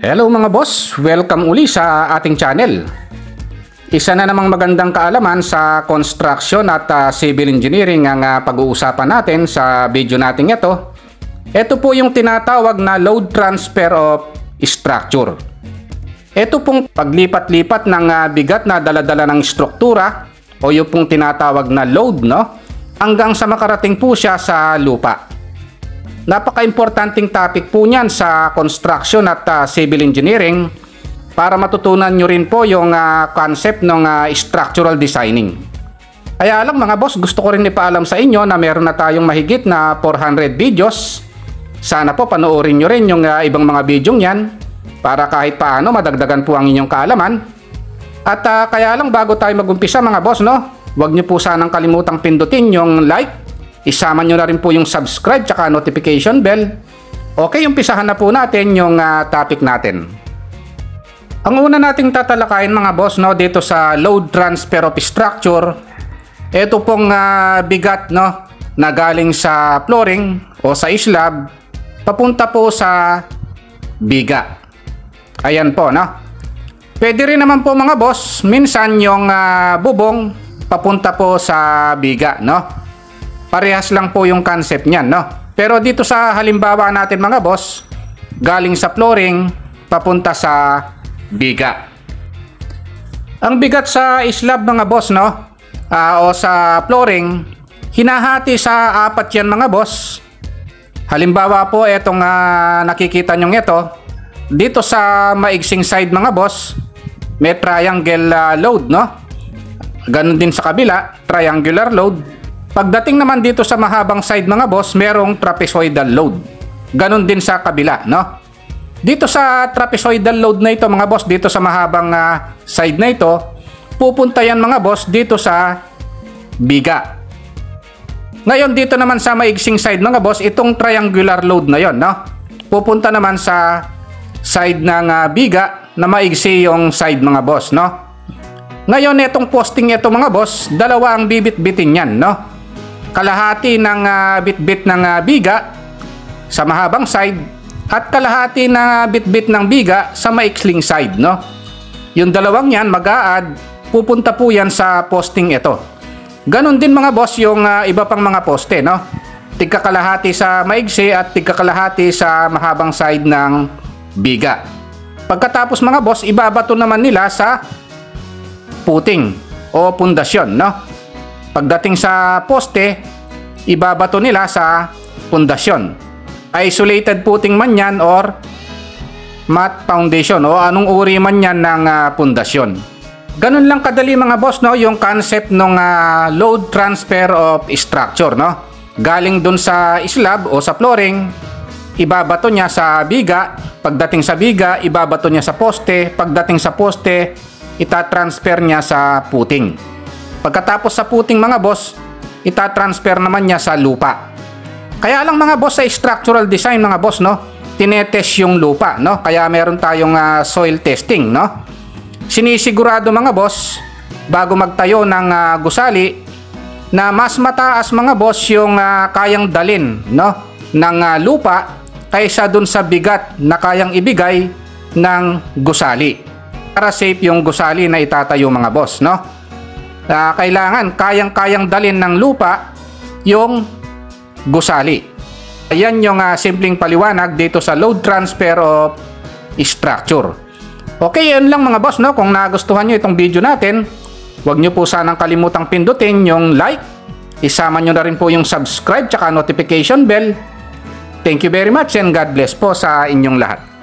Hello mga boss, welcome uli sa ating channel. Isa na namang magandang kaalaman sa construction at civil engineering ang pag-uusapan natin sa video natin ito. Ito po yung tinatawag na load transfer of structure. Ito pong paglipat-lipat ng bigat na daladala ng struktura o yung pong tinatawag na load, hanggang sa makarating po siya sa lupa. Napaka-importanting topic po niyan sa construction at civil engineering para matutunan nyo rin po yung concept ng structural designing. Kaya lang mga boss, gusto ko rin ipaalam sa inyo na meron na tayong mahigit na 400 videos. Sana po panoorin nyo rin yung ibang mga video yan para kahit paano madagdagan po ang inyong kaalaman. At kaya lang bago tayo magumpisa mga boss, huwag nyo po sanang kalimutang pindutin yung like. Isama nyo na rin po yung subscribe tsaka notification bell. Okay, umpisahan na po natin yung topic natin. Ang una nating tatalakayin mga boss dito sa load transfer of structure, ito pong bigat na galing sa flooring o sa slab papunta po sa biga. Ayan po Pwede rin naman po mga boss, minsan yung bubong papunta po sa biga, Parehas lang po yung concept niyan, Pero dito sa halimbawa natin mga boss, galing sa flooring papunta sa biga. Ang bigat sa slab mga boss, o sa flooring, hinahati sa apat yan mga boss. Halimbawa po itong nakikita nyo ito, dito sa maigsing side mga boss, may triangle load, Ganon din sa kabila, triangular load. Pagdating naman dito sa mahabang side mga boss, merong trapezoidal load. Ganon din sa kabila, Dito sa trapezoidal load na ito mga boss, dito sa mahabang side na ito, pupunta yan mga boss dito sa biga. Ngayon dito naman sa maigsing side mga boss, itong triangular load na yon, pupunta naman sa side ng biga na maigsi yung side mga boss, Ngayon itong posting ito mga boss, dalawa ang bibit-bitin yan, Kalahati ng bit-bit ng biga sa mahabang side at kalahati ng bit-bit ng biga sa maiksling side, Yung dalawang yan mag-a-add, pupunta po yan sa posting ito. Ganon din mga boss yung iba pang mga poste, Tigkakalahati sa maigsi at tigkakalahati sa mahabang side ng biga. Pagkatapos mga boss, ibabato naman nila sa puting o pundasyon, Pagdating sa poste, ibabato nila sa pundasyon. Isolated footing man yan or mat foundation o anong uri man yan ng pundasyon. Ganun lang kadali mga boss, yung concept ng load transfer of structure, Galing dun sa slab o sa flooring, ibabato niya sa biga. Pagdating sa biga, ibabato niya sa poste. Pagdating sa poste, itatransfer niya sa footing. Pagkatapos sa footing mga boss, itatransfer naman niya sa lupa. Kaya lang mga boss sa structural design mga boss, tinetest yung lupa, Kaya meron tayong soil testing, Sinisigurado mga boss bago magtayo ng gusali na mas mataas mga boss yung kayang dalin, ng lupa kaysa dun sa bigat na kayang ibigay ng gusali. Para safe yung gusali na itatayo mga boss, kailangan kayang-kayang dalin ng lupa yung gusali. Ayan yung simpleng paliwanag dito sa load transfer of structure. Okay, yun lang mga boss, Kung nagustuhan nyo itong video natin, huwag nyo po sanang kalimutang pindutin yung like. Isama nyo na rin po yung subscribe tsaka notification bell. Thank you very much and God bless po sa inyong lahat.